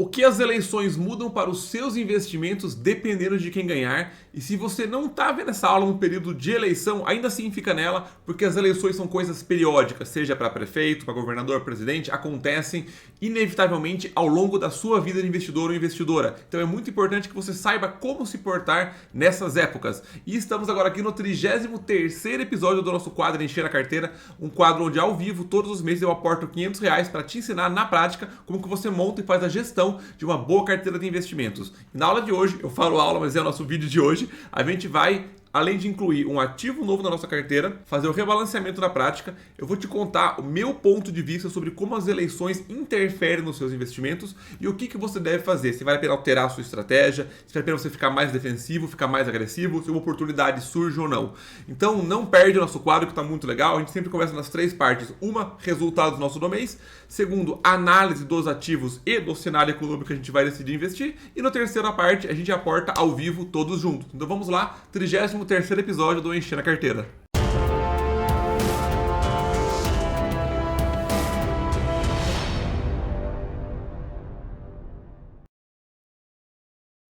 O que as eleições mudam para os seus investimentos dependendo de quem ganhar. E se você não está vendo essa aula no período de eleição, ainda assim fica nela, porque as eleições são coisas periódicas, seja para prefeito, para governador, presidente, acontecem inevitavelmente ao longo da sua vida de investidor ou investidora. Então é muito importante que você saiba como se portar nessas épocas. E estamos agora aqui no 33º episódio do nosso quadro Encher a Carteira, um quadro onde ao vivo, todos os meses eu aporto R$ 500 para te ensinar na prática como que você monta e faz a gestão de uma boa carteira de investimentos. E na aula de hoje, eu falo aula, mas é o nosso vídeo de hoje, a gente vai, além de incluir um ativo novo na nossa carteira, fazer o rebalanceamento na prática, eu vou te contar o meu ponto de vista sobre como as eleições interferem nos seus investimentos e o que você deve fazer. Se vale a pena alterar a sua estratégia, se vale a pena você ficar mais defensivo, ficar mais agressivo, se uma oportunidade surge ou não. Então não perde o nosso quadro que está muito legal, a gente sempre começa nas três partes. Uma, resultados nosso do mês. Segundo, análise dos ativos e do cenário econômico que a gente vai decidir investir. E na terceira parte, a gente aporta ao vivo todos juntos. Então vamos lá, 33º episódio do Encher a Carteira.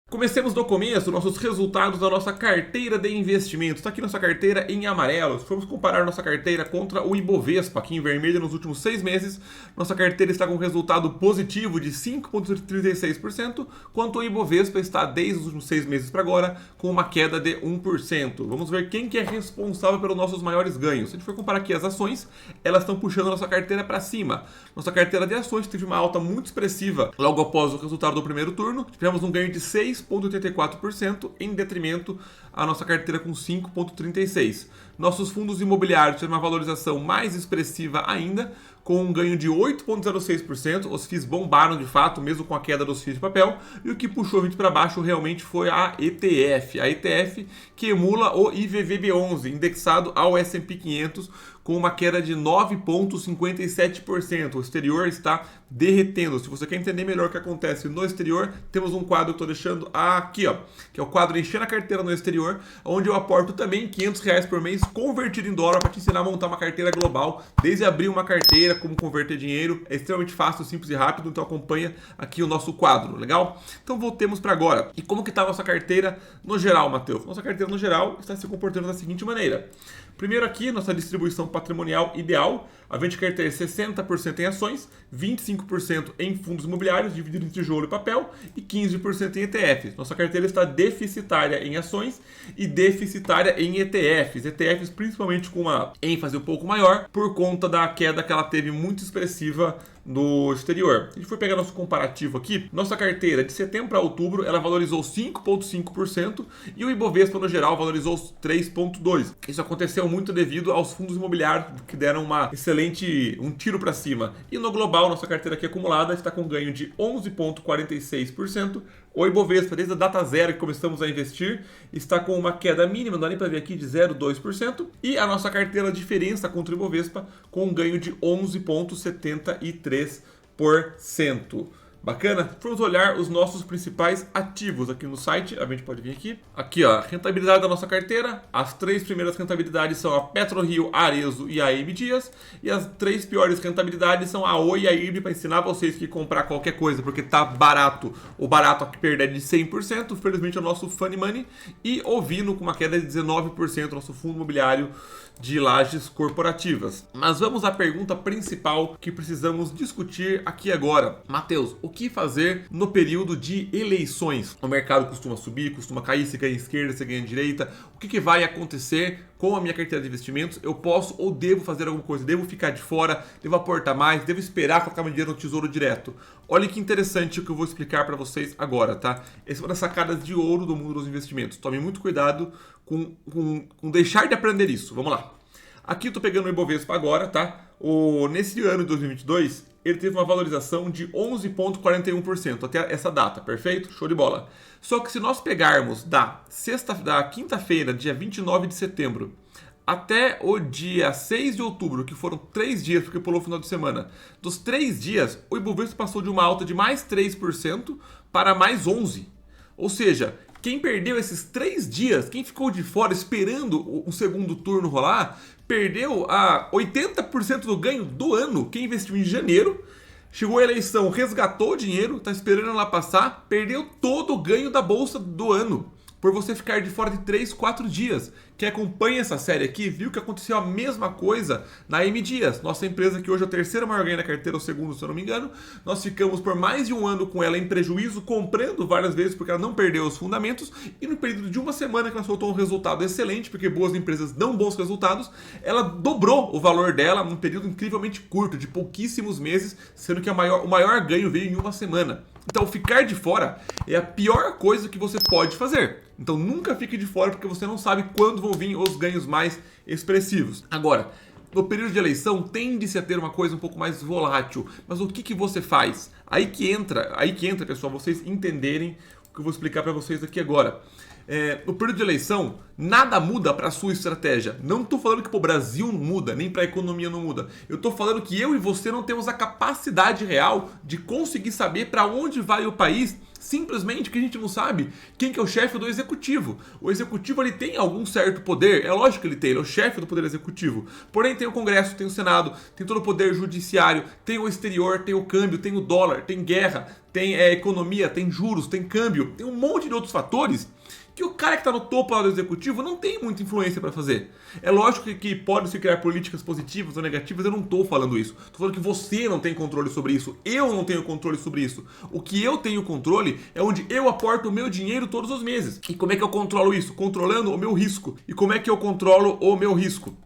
Comecemos do começo, nossos resultados da nossa carteira de investimentos. Está aqui nossa carteira em amarelo. Se formos comparar nossa carteira contra o Ibovespa, aqui em vermelho, nos últimos 6 meses, nossa carteira está com um resultado positivo de 5,36%, enquanto o Ibovespa está, desde os últimos 6 meses para agora, com uma queda de 1%. Vamos ver quem que é responsável pelos nossos maiores ganhos. Se a gente for comparar aqui as ações, elas estão puxando a nossa carteira para cima. Nossa carteira de ações teve uma alta muito expressiva logo após o resultado do primeiro turno. Tivemos um ganho de 6,84% em detrimento à nossa carteira com 5,36%. Nossos fundos imobiliários tiveram uma valorização mais expressiva ainda, com um ganho de 8,06%. Os FIIs bombaram de fato, mesmo com a queda dos FIIs de papel. E o que puxou a gente para baixo realmente foi a ETF. A ETF que emula o IVVB11, indexado ao S&P 500, com uma queda de 9,57%. O exterior está derretendo. Se você quer entender melhor o que acontece no exterior, temos um quadro que eu estou deixando aqui, ó, que é o quadro Encher a Carteira no Exterior, onde eu aporto também R$ 500 por mês convertido em dólar para te ensinar a montar uma carteira global, desde abrir uma carteira, como converter dinheiro. É extremamente fácil, simples e rápido, então acompanha aqui o nosso quadro, legal? Então voltemos para agora. E como que está a nossa carteira no geral, Matheus? Nossa carteira no geral está se comportando da seguinte maneira. Primeiro aqui, nossa distribuição patrimonial ideal. A gente quer ter 60% em ações, 25% em fundos imobiliários, dividido em tijolo e papel, e 15% em ETFs. Nossa carteira está deficitária em ações e deficitária em ETFs. ETFs principalmente com uma ênfase um pouco maior, por conta da queda que ela teve muito expressiva no exterior. Se a gente for pegar nosso comparativo aqui, nossa carteira de setembro a outubro, ela valorizou 5,5% e o Ibovespa no geral valorizou 3,2%. Isso aconteceu muito devido aos fundos imobiliários que deram um tiro para cima. E no global, nossa carteira aqui acumulada está com ganho de 11,46%. O Ibovespa, desde a data zero que começamos a investir, está com uma queda mínima, não dá nem para ver aqui, de 0,2%. E a nossa carteira diferença contra o Ibovespa com um ganho de 11,73%. Bacana? Vamos olhar os nossos principais ativos aqui no site. A gente pode vir aqui. Aqui, ó, a rentabilidade da nossa carteira. As 3 primeiras rentabilidades são a PetroRio, Arezzo e a AM Dias. E as 3 piores rentabilidades são a Oi e a IRB, para ensinar vocês que comprar qualquer coisa, porque tá barato. O barato aqui perder é de 100%. Felizmente é o nosso Funny Money. E o Vino com uma queda de 19%, nosso fundo imobiliário de lajes corporativas. Mas vamos à pergunta principal que precisamos discutir aqui agora. Matheus, o que fazer no período de eleições? O mercado costuma subir, costuma cair, se ganha esquerda, se ganha direita. O que vai acontecer com a minha carteira de investimentos? Eu posso ou devo fazer alguma coisa? Devo ficar de fora? Devo aportar mais? Devo esperar colocar meu dinheiro no Tesouro Direto? Olha que interessante o que eu vou explicar para vocês agora, tá? Essa é uma das sacadas de ouro do mundo dos investimentos. Tome muito cuidado com deixar de aprender isso. Vamos lá. Aqui eu tô pegando o Ibovespa agora, tá? Nesse ano de 2022, ele teve uma valorização de 11,41% até essa data, perfeito? Show de bola. Só que se nós pegarmos da quinta-feira, dia 29 de setembro, até o dia 6 de outubro, que foram 3 dias, porque pulou o final de semana, dos 3 dias, o Ibovespa passou de uma alta de mais 3% para mais 11%. Ou seja, quem perdeu esses 3 dias, quem ficou de fora esperando o segundo turno rolar, perdeu 80% do ganho do ano. Quem investiu em janeiro Chegou a eleição, resgatou o dinheiro, tá esperando ela passar, perdeu todo o ganho da bolsa do ano por você ficar de fora de 3, 4 dias. Quem acompanha essa série aqui viu que aconteceu a mesma coisa na M Dias, nossa empresa que hoje é a terceira maior ganho da carteira, ou segundo, se eu não me engano. Nós ficamos por mais de um ano com ela em prejuízo, comprando várias vezes porque ela não perdeu os fundamentos, e no período de uma semana que ela soltou um resultado excelente, porque boas empresas dão bons resultados, ela dobrou o valor dela num período incrivelmente curto, de pouquíssimos meses, sendo que o maior ganho veio em uma semana. Então, ficar de fora é a pior coisa que você pode fazer. Então, nunca fique de fora porque você não sabe quando vão vir os ganhos mais expressivos. Agora, no período de eleição, tende-se a ter uma coisa um pouco mais volátil. Mas o que você faz? Aí que entra, pessoal, vocês entenderem o que eu vou explicar para vocês aqui agora. No período de eleição, nada muda para a sua estratégia. Não estou falando que para o Brasil não muda, nem para a economia não muda. Eu estou falando que eu e você não temos a capacidade real de conseguir saber para onde vai o país, simplesmente que a gente não sabe quem que é o chefe do executivo. O executivo ele tem algum certo poder, é lógico que ele tem, ele é o chefe do poder executivo. Porém tem o Congresso, tem o Senado, tem todo o poder judiciário, tem o exterior, tem o câmbio, tem o dólar, tem guerra, tem economia, tem juros, tem câmbio, tem um monte de outros fatores que o cara que está no topo lá do executivo não tem muita influência para fazer. É lógico que pode se criar políticas positivas ou negativas, eu não estou falando isso. Estou falando que você não tem controle sobre isso, eu não tenho controle sobre isso. O que eu tenho controle é onde eu aporto o meu dinheiro todos os meses. E como é que eu controlo isso? Controlando o meu risco. E como é que eu controlo o meu risco?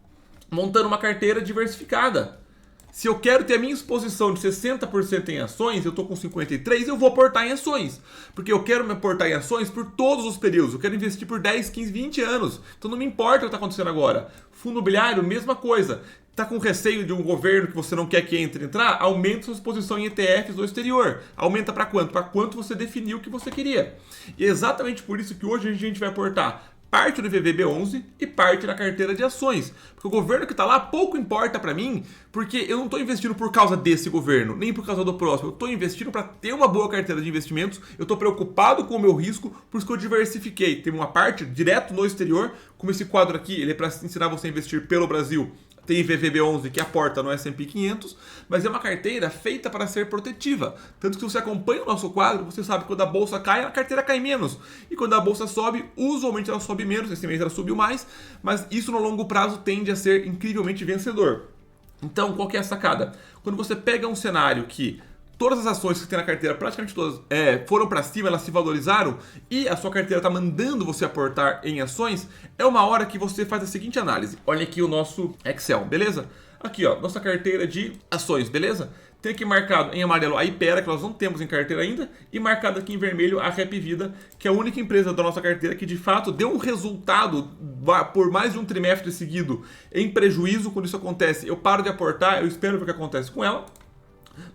Montando uma carteira diversificada. Se eu quero ter a minha exposição de 60% em ações, eu estou com 53%, eu vou aportar em ações. Porque eu quero me aportar em ações por todos os períodos. Eu quero investir por 10, 15, 20 anos. Então não me importa o que está acontecendo agora. Fundo imobiliário, mesma coisa. Está com receio de um governo que você não quer que entrar? Aumenta sua exposição em ETFs do exterior. Aumenta para quanto? Para quanto você definiu que você queria. E é exatamente por isso que hoje a gente vai aportar parte do VVB11 e parte da carteira de ações. Porque o governo que está lá pouco importa para mim, porque eu não estou investindo por causa desse governo, nem por causa do próximo. Eu estou investindo para ter uma boa carteira de investimentos, eu estou preocupado com o meu risco, por isso que eu diversifiquei. Tem uma parte direto no exterior, como esse quadro aqui, ele é para ensinar você a investir pelo Brasil. Tem VVB11 que aporta no S&P 500, mas é uma carteira feita para ser protetiva. Tanto que se você acompanha o nosso quadro, você sabe que quando a bolsa cai, a carteira cai menos. E quando a bolsa sobe, usualmente ela sobe menos. Esse mês ela subiu mais, mas isso no longo prazo tende a ser incrivelmente vencedor. Então, qual que é a sacada? Quando você pega um cenário que todas as ações que tem na carteira, praticamente todas, foram para cima, elas se valorizaram e a sua carteira está mandando você aportar em ações, é uma hora que você faz a seguinte análise. Olha aqui o nosso Excel, beleza? Aqui, ó, nossa carteira de ações, beleza? Tem aqui marcado em amarelo a Hypera, que nós não temos em carteira ainda, e marcado aqui em vermelho a Rap Vida, que é a única empresa da nossa carteira que de fato deu um resultado por mais de um trimestre seguido em prejuízo. Quando isso acontece, eu paro de aportar, eu espero ver o que acontece com ela.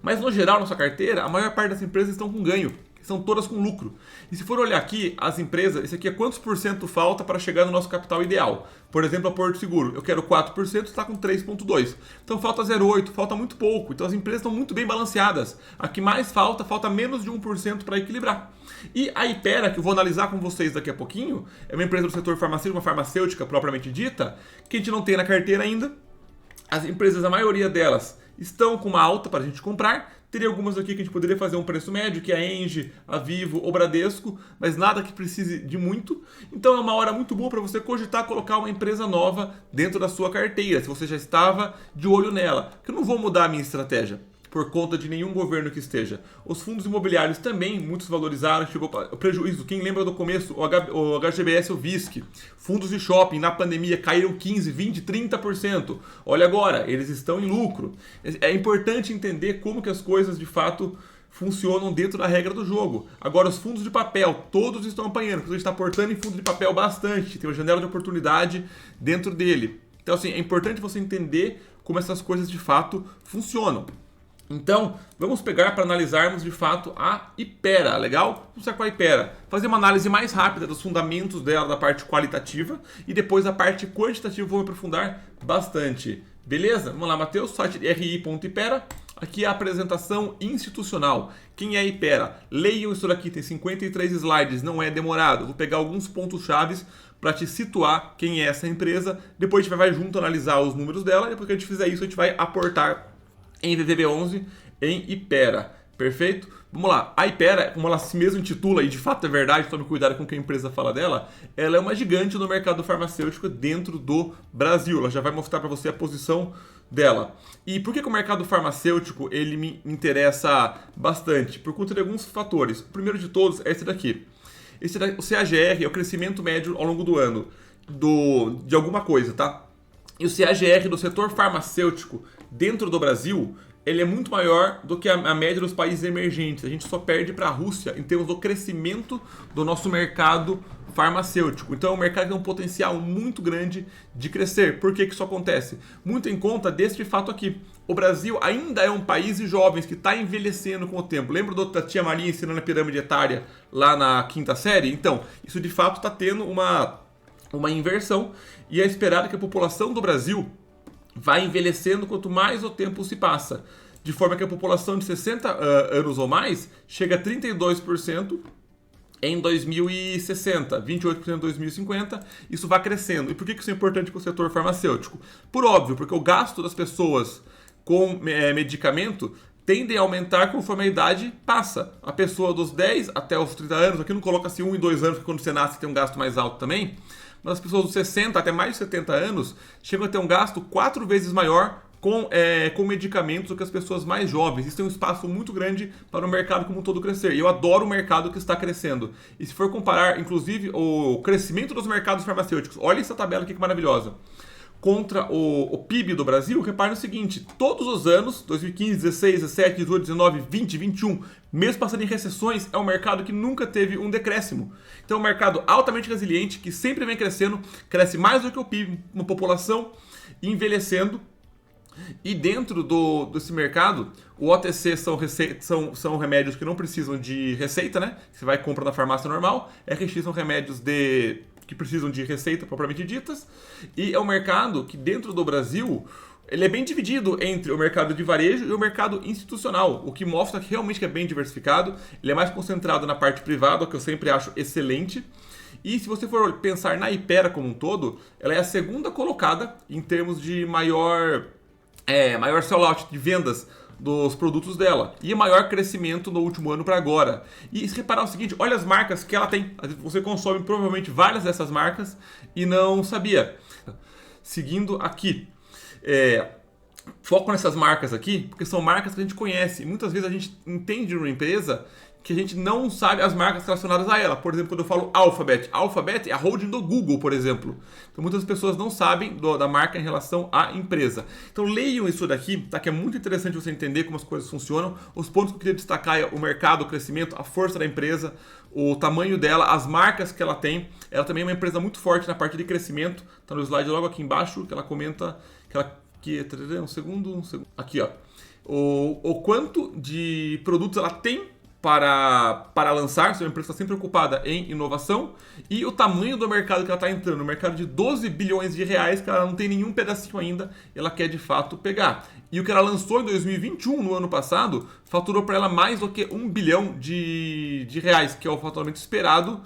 Mas no geral, nossa carteira, a maior parte das empresas estão com ganho, são todas com lucro. E se for olhar aqui, as empresas, esse aqui é quantos por cento falta para chegar no nosso capital ideal. Por exemplo, a Porto Seguro, eu quero 4%, está com 3,2%. Então falta 0,8%, falta muito pouco. Então as empresas estão muito bem balanceadas. A que mais falta menos de 1% para equilibrar. E a Hypera, que eu vou analisar com vocês daqui a pouquinho, é uma empresa do setor farmacêutico, uma farmacêutica propriamente dita, que a gente não tem na carteira ainda. As empresas, a maioria delas, estão com uma alta para a gente comprar. Teria algumas aqui que a gente poderia fazer um preço médio, que é a Engie, a Vivo ou Bradesco, mas nada que precise de muito. Então é uma hora muito boa para você cogitar colocar uma empresa nova dentro da sua carteira, se você já estava de olho nela. Porque eu não vou mudar a minha estratégia por conta de nenhum governo que esteja. Os fundos imobiliários também, muitos valorizaram, chegou o prejuízo. Quem lembra do começo, o HGBS e o VISC, fundos de shopping na pandemia caíram 15, 20, 30%. Olha agora, eles estão em lucro. É importante entender como que as coisas de fato funcionam dentro da regra do jogo. Agora, os fundos de papel, todos estão apanhando, porque a gente está aportando em fundo de papel bastante, tem uma janela de oportunidade dentro dele. Então, assim, é importante você entender como essas coisas de fato funcionam. Então, vamos pegar para analisarmos de fato a Hypera, legal? Vamos começar com a Hypera. Fazer uma análise mais rápida dos fundamentos dela, da parte qualitativa, e depois a parte quantitativa vou me aprofundar bastante. Beleza? Vamos lá, Matheus, site ri.hypera. Aqui é a apresentação institucional. Quem é a Hypera? Leiam isso daqui, tem 53 slides, não é demorado. Vou pegar alguns pontos chaves para te situar quem é essa empresa. Depois a gente vai junto analisar os números dela, e depois que a gente fizer isso, a gente vai aportar em VVB11 em Hypera. Perfeito? Vamos lá. A Hypera, como ela se mesmo intitula, e de fato é verdade, tome cuidado com o que a empresa fala dela, ela é uma gigante no mercado farmacêutico dentro do Brasil. Ela já vai mostrar para você a posição dela. E por que o mercado farmacêutico ele me interessa bastante? Por conta de alguns fatores. O primeiro de todos é esse daqui. O CAGR é o crescimento médio ao longo do ano de alguma coisa, tá? E o CAGR do setor farmacêutico dentro do Brasil, ele é muito maior do que a média dos países emergentes. A gente só perde para a Rússia em termos do crescimento do nosso mercado farmacêutico. Então é um mercado que tem um potencial muito grande de crescer. Por que isso acontece? Muito em conta deste fato aqui. O Brasil ainda é um país de jovens que está envelhecendo com o tempo. Lembra da tia Maria ensinando a pirâmide etária lá na quinta série? Então, isso de fato está tendo uma inversão e é esperado que a população do Brasil vai envelhecendo quanto mais o tempo se passa. De forma que a população de 60 anos ou mais chega a 32% em 2060, 28% em 2050, isso vai crescendo. E por que isso é importante para o setor farmacêutico? Por óbvio, porque o gasto das pessoas com medicamento tende a aumentar conforme a idade passa. A pessoa dos 10 até os 30 anos, aqui não coloca-se 1 e 2 anos, porque quando você nasce tem um gasto mais alto também, mas as pessoas dos 60 até mais de 70 anos chegam a ter um gasto 4 vezes maior com medicamentos do que as pessoas mais jovens. Isso tem um espaço muito grande para o mercado como um todo crescer. E eu adoro o mercado que está crescendo. E se for comparar, inclusive, o crescimento dos mercados farmacêuticos, olha essa tabela aqui que maravilhosa, contra o PIB do Brasil, repare no seguinte, todos os anos, 2015, 16, 17, 18, 19, 20, 21, mesmo passando em recessões, é um mercado que nunca teve um decréscimo. Então é um mercado altamente resiliente, que sempre vem crescendo, cresce mais do que o PIB, uma população envelhecendo. E dentro desse mercado, o OTC são remédios que não precisam de receita, né? Você vai e compra na farmácia normal. RX são remédios que precisam de receita propriamente ditas. E é um mercado que dentro do Brasil, ele é bem dividido entre o mercado de varejo e o mercado institucional, o que mostra que realmente é bem diversificado. Ele é mais concentrado na parte privada, o que eu sempre acho excelente. E se você for pensar na Hypera como um todo, ela é a segunda colocada em termos de maior sell-out de vendas dos produtos dela e maior crescimento no último ano para agora. E se reparar o seguinte, olha as marcas que ela tem. Você consome provavelmente várias dessas marcas e não sabia. Seguindo aqui, foco nessas marcas aqui, porque são marcas que a gente conhece. E muitas vezes a gente entende numa empresa que a gente não sabe as marcas relacionadas a ela. Por exemplo, quando eu falo Alphabet. Alphabet é a holding do Google, por exemplo. Então muitas pessoas não sabem da marca em relação à empresa. Então leiam isso daqui, tá? Que é muito interessante você entender como as coisas funcionam. Os pontos que eu queria destacar é o mercado, o crescimento, a força da empresa, o tamanho dela, as marcas que ela tem. Ela também é uma empresa muito forte na parte de crescimento. Tá no slide logo aqui embaixo, que ela comenta um segundo. Aqui, ó. O quanto de produtos ela tem para lançar, se a empresa está sempre preocupada em inovação, e o tamanho do mercado que ela está entrando, no mercado de 12 bilhões de reais, que ela não tem nenhum pedacinho ainda, ela quer de fato pegar. E o que ela lançou em 2021, no ano passado, faturou para ela mais do que 1 bilhão de reais, que é o faturamento esperado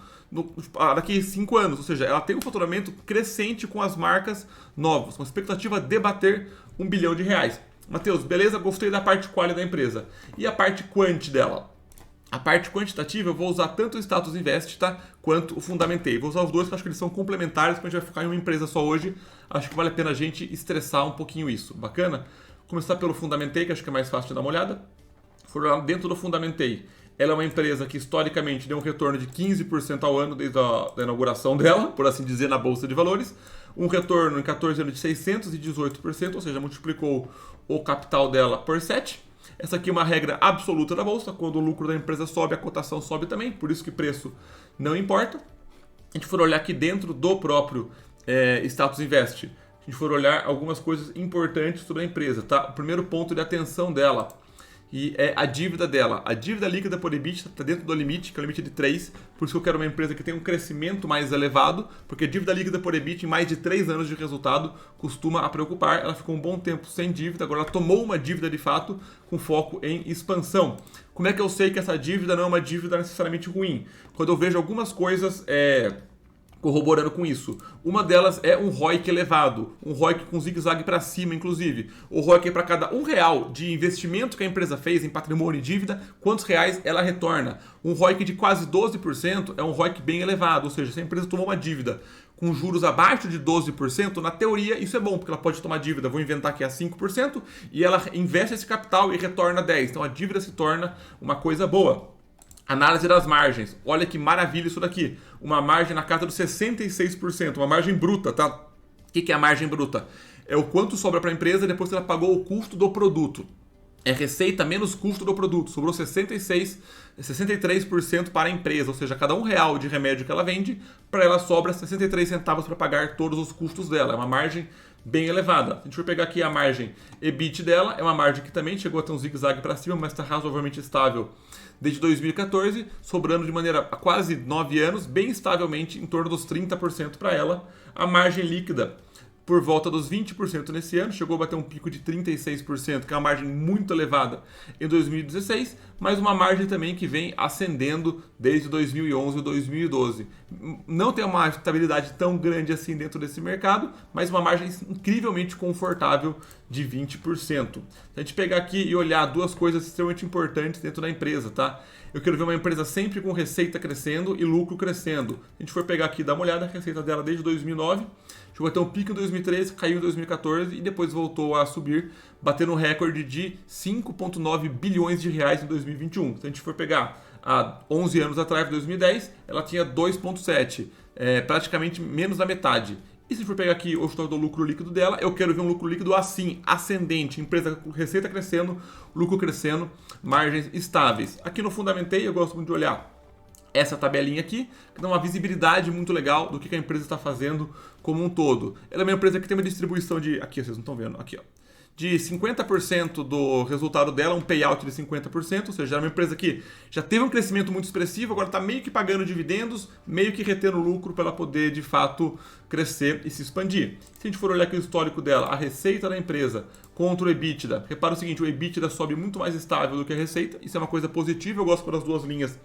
daqui a 5 anos. Ou seja, ela tem um faturamento crescente com as marcas novas, com a expectativa de bater 1 bilhão de reais. Matheus, beleza? Gostei da parte quali da empresa. E a parte quant dela? A parte quantitativa eu vou usar tanto o Status Invest, tá, quanto o Fundamentei. Vou usar os dois, que eu acho que eles são complementares, porque a gente vai focar em uma empresa só hoje. Acho que vale a pena a gente estressar um pouquinho isso. Bacana? Começar pelo Fundamentei, que acho que é mais fácil de dar uma olhada. For lá dentro do Fundamentei, ela é uma empresa que historicamente deu um retorno de 15% ao ano desde a inauguração dela, por assim dizer, na Bolsa de Valores. Um retorno em 14 anos de 618%, ou seja, multiplicou o capital dela por 7. Essa aqui é uma regra absoluta da bolsa, quando o lucro da empresa sobe, a cotação sobe também, por isso que preço não importa. A gente for olhar aqui dentro do próprio Status Invest, a gente for olhar algumas coisas importantes sobre a empresa, tá? O primeiro ponto de atenção dela e é a dívida dela. A dívida líquida por EBITDA está dentro do limite, que é o limite de 3, por isso que eu quero uma empresa que tenha um crescimento mais elevado, porque a dívida líquida por EBITDA em mais de 3 anos de resultado costuma a preocupar. Ela ficou um bom tempo sem dívida, agora ela tomou uma dívida de fato com foco em expansão. Como é que eu sei que essa dívida não é uma dívida necessariamente ruim? Quando eu vejo algumas coisas corroborando com isso. Uma delas é um ROIC elevado, um ROIC com zigue-zague para cima, inclusive. O ROIC é para cada R$1 de investimento que a empresa fez em patrimônio e dívida, quantos reais ela retorna. Um ROIC de quase 12% é um ROIC bem elevado, ou seja, se a empresa tomou uma dívida com juros abaixo de 12%, na teoria isso é bom, porque ela pode tomar dívida, vou inventar aqui a 5%, e ela investe esse capital e retorna 10%. Então a dívida se torna uma coisa boa. Análise das margens. Olha que maravilha isso daqui. Uma margem na casa dos 66%. Uma margem bruta, tá? O que é a margem bruta? É o quanto sobra para a empresa depois que ela pagou o custo do produto. É receita menos custo do produto. Sobrou 63% para a empresa. Ou seja, cada R$1 de remédio que ela vende, para ela sobra 63 centavos para pagar todos os custos dela. É uma margem bem elevada. Se a gente for pegar aqui a margem EBIT dela, é uma margem que também chegou a ter um zigue-zague para cima, mas está razoavelmente estável desde 2014, sobrando de maneira a quase 9 anos, bem estavelmente em torno dos 30% para ela. A margem líquida por volta dos 20% nesse ano, chegou a bater um pico de 36%, que é uma margem muito elevada em 2016, mas uma margem também que vem ascendendo desde 2011 e 2012. Não tem uma estabilidade tão grande assim dentro desse mercado, mas uma margem incrivelmente confortável de 20%. Se a gente pegar aqui e olhar duas coisas extremamente importantes dentro da empresa, tá? Eu quero ver uma empresa sempre com receita crescendo e lucro crescendo. Se a gente for pegar aqui e dar uma olhada, a receita dela desde 2009, chegou a ter um pico em 2013, caiu em 2014 e depois voltou a subir, batendo um recorde de 5,9 bilhões de reais em 2021. Se a gente for pegar há 11 anos atrás, em 2010, ela tinha 2,7, praticamente menos da metade. E se for pegar aqui o histórico do lucro líquido dela, eu quero ver um lucro líquido assim, ascendente, empresa com receita crescendo, lucro crescendo, margens estáveis. Aqui no Fundamentei eu gosto muito de olhar essa tabelinha aqui, que dá uma visibilidade muito legal do que a empresa está fazendo como um todo. Ela é uma empresa que tem uma distribuição de, aqui vocês não estão vendo, aqui ó, de 50% do resultado dela, um payout de 50%, ou seja, é uma empresa que já teve um crescimento muito expressivo, agora está meio que pagando dividendos, meio que retendo lucro para ela poder, de fato, crescer e se expandir. Se a gente for olhar aqui o histórico dela, a receita da empresa contra o EBITDA, repara o seguinte, o EBITDA sobe muito mais estável do que a receita, isso é uma coisa positiva, eu gosto quando as duas linhas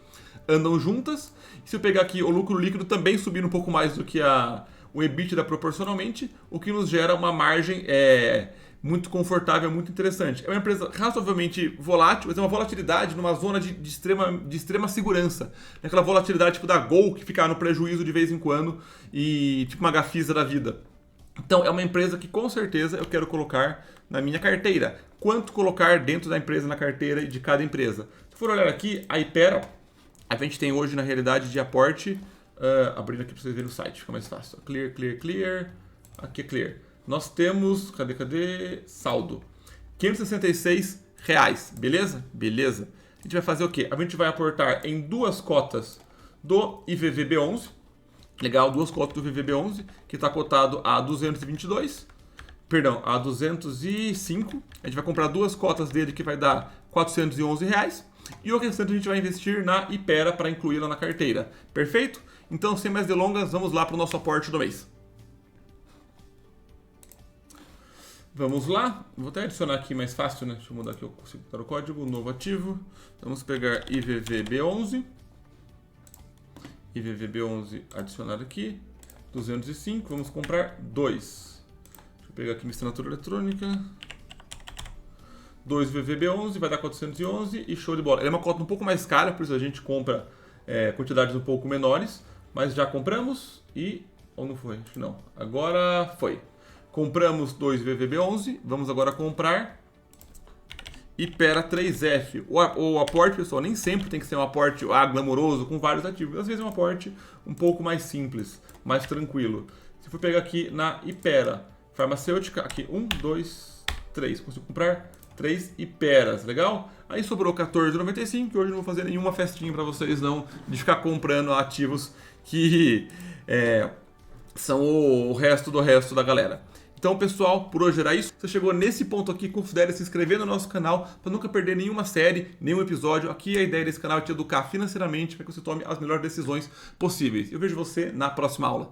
andam juntas. E se eu pegar aqui o lucro líquido também subir um pouco mais do que o EBITDA proporcionalmente, o que nos gera uma margem muito confortável, muito interessante. É uma empresa razoavelmente volátil, mas é uma volatilidade numa zona de extrema segurança. Aquela volatilidade tipo da Gol, que fica no prejuízo de vez em quando, e tipo uma Gafisa da vida. Então é uma empresa que com certeza eu quero colocar na minha carteira. Quanto colocar dentro da empresa, na carteira de cada empresa? Se for olhar aqui, a Hypera, a gente tem hoje na realidade de aporte, abrindo aqui para vocês verem o site, fica mais fácil. Clear, aqui é Clear. Nós temos, cadê? Saldo. R$566, beleza? Beleza. A gente vai fazer o quê? A gente vai aportar em duas cotas do IVVB11. Legal, duas cotas do IVVB11, que está cotado a 222. Perdão, a 205. A gente vai comprar duas cotas dele que vai dar R$411. E o restante a gente vai investir na Hypera para incluí-la na carteira. Perfeito? Então, sem mais delongas, vamos lá para o nosso aporte do mês. Vamos lá, vou até adicionar aqui mais fácil, né? Deixa eu mudar aqui, eu consigo botar o código, novo ativo. Vamos pegar IVVB11. IVVB11 adicionado aqui, 205, vamos comprar 2. Deixa eu pegar aqui minha assinatura eletrônica. 2 IVVB11 vai dar 411 e show de bola. Ele é uma cota um pouco mais cara, por isso a gente compra quantidades um pouco menores, mas já compramos e... ou não foi? Acho que não. Agora foi. Compramos 2 VVB11, vamos agora comprar Hypera 3F. O aporte, pessoal, nem sempre tem que ser um aporte glamouroso com vários ativos. Às vezes é um aporte um pouco mais simples, mais tranquilo. Se for pegar aqui na Hypera farmacêutica, aqui 1, 2, 3. Consigo comprar 3 Hyperas, legal? Aí sobrou R$14,95, que hoje não vou fazer nenhuma festinha para vocês não, de ficar comprando ativos que são o resto da galera. Então, pessoal, por hoje era isso. Se você chegou nesse ponto aqui, considere se inscrever no nosso canal para nunca perder nenhuma série, nenhum episódio. Aqui a ideia desse canal é te educar financeiramente para que você tome as melhores decisões possíveis. Eu vejo você na próxima aula.